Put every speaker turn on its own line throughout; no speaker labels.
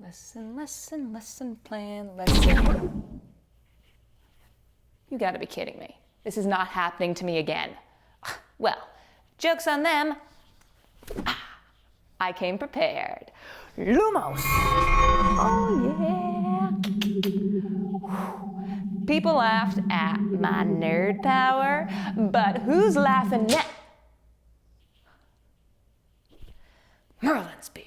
Lesson, lesson, lesson plan, lesson. You gotta be kidding me. This is not happening to me again. Well, joke's on them. I came prepared. Lumos. Oh yeah. People laughed at my nerd power, but who's laughing now? Merlin's beard.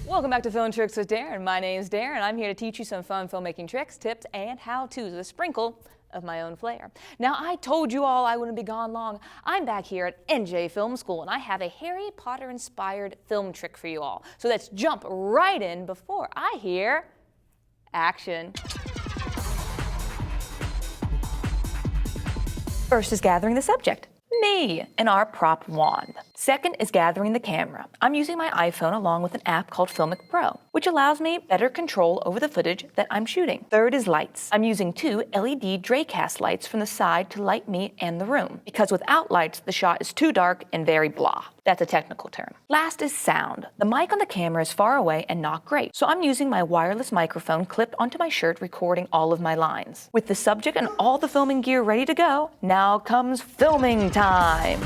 Welcome back to Film Tricks with Daryn. My name is Daryn. I'm here to teach you some fun filmmaking tricks, tips, and how-tos with a sprinkle of my own flair. Now, I told you all I wouldn't be gone long. I'm back here at NJ Film School, and I have a Harry Potter-inspired film trick for you all. So let's jump right in before I hear action. First is gathering the subject, me, and our prop wand. Second is gathering the camera. I'm using my iPhone along with an app called Filmic Pro, which allows me better control over the footage that I'm shooting. Third is lights. I'm using 2 LED Draycast lights from the side to light me and the room, because without lights, the shot is too dark and very blah. That's a technical term. Last is sound. The mic on the camera is far away and not great, so I'm using my wireless microphone clipped onto my shirt recording all of my lines. With the subject and all the filming gear ready to go, now comes filming time.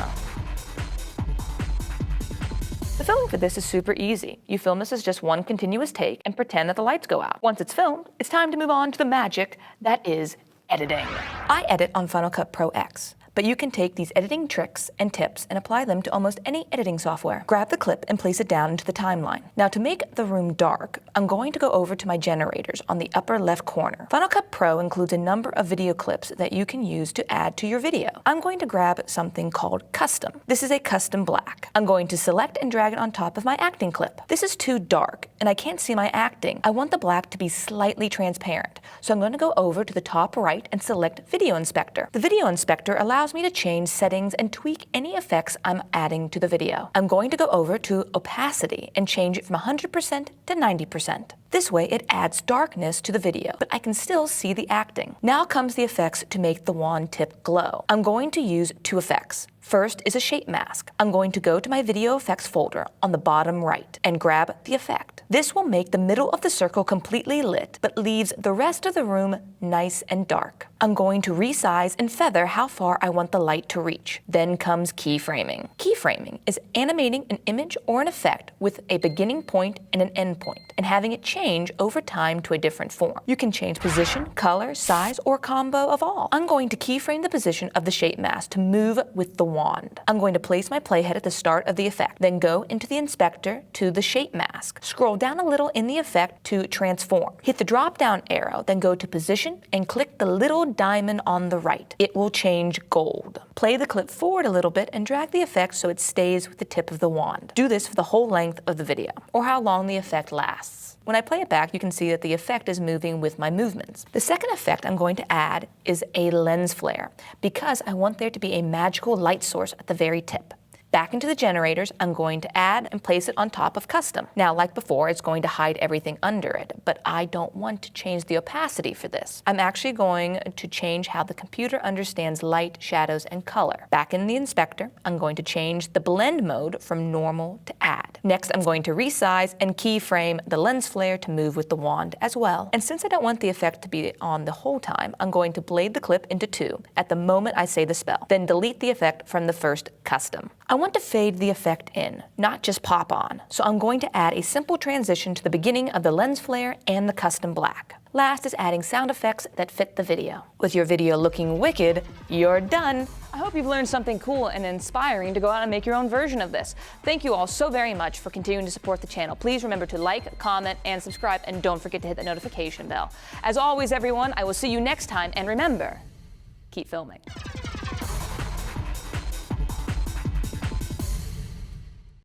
The filming for this is super easy. You film this as just one continuous take and pretend that the lights go out. Once it's filmed, it's time to move on to the magic that is editing. I edit on Final Cut Pro X. But you can take these editing tricks and tips and apply them to almost any editing software. Grab the clip and place it down into the timeline. Now, to make the room dark, I'm going to go over to my generators on the upper left corner. Final Cut Pro includes a number of video clips that you can use to add to your video. I'm going to grab something called Custom. This is a custom black. I'm going to select and drag it on top of my acting clip. This is too dark and I can't see my acting. I want the black to be slightly transparent. So I'm going to go over to the top right and select Video Inspector. The Video Inspector allows me to change settings and tweak any effects I'm adding to the video. I'm going to go over to opacity and change it from 100% to 90%. This way it adds darkness to the video, but I can still see the acting. Now comes the effects to make the wand tip glow. I'm going to use 2 effects. First is a shape mask. I'm going to go to my video effects folder on the bottom right and grab the effect. This will make the middle of the circle completely lit, but leaves the rest of the room nice and dark. I'm going to resize and feather how far I want the light to reach. Then comes keyframing. Keyframing is animating an image or an effect with a beginning point and an end point, and having it change over time to a different form. You can change position, color, size, or combo of all. I'm going to keyframe the position of the shape mask to move with the wand. I'm going to place my playhead at the start of the effect, then go into the inspector to the shape mask. Scroll down a little in the effect to transform. Hit the drop down arrow, then go to position and click the little diamond on the right. It will change gold. Play the clip forward a little bit and drag the effect so it stays with the tip of the wand. Do this for the whole length of the video, or how long the effect lasts. When I play it back, you can see that the effect is moving with my movements. The second effect I'm going to add is a lens flare, because I want there to be a magical light source at the very tip. Back into the generators, I'm going to add and place it on top of custom. Now, like before, it's going to hide everything under it, but I don't want to change the opacity for this. I'm actually going to change how the computer understands light, shadows, and color. Back in the inspector, I'm going to change the blend mode from normal to add. Next, I'm going to resize and keyframe the lens flare to move with the wand as well. And since I don't want the effect to be on the whole time, I'm going to blade the clip into 2 at the moment I say the spell, then delete the effect from the first custom. I want to fade the effect in, not just pop on, so I'm going to add a simple transition to the beginning of the lens flare and the custom black. Last is adding sound effects that fit the video. With your video looking wicked, you're done. I hope you've learned something cool and inspiring to go out and make your own version of this. Thank you all so very much for continuing to support the channel. Please remember to like, comment, and subscribe, and don't forget to hit that notification bell. As always, everyone, I will see you next time, and remember, keep filming.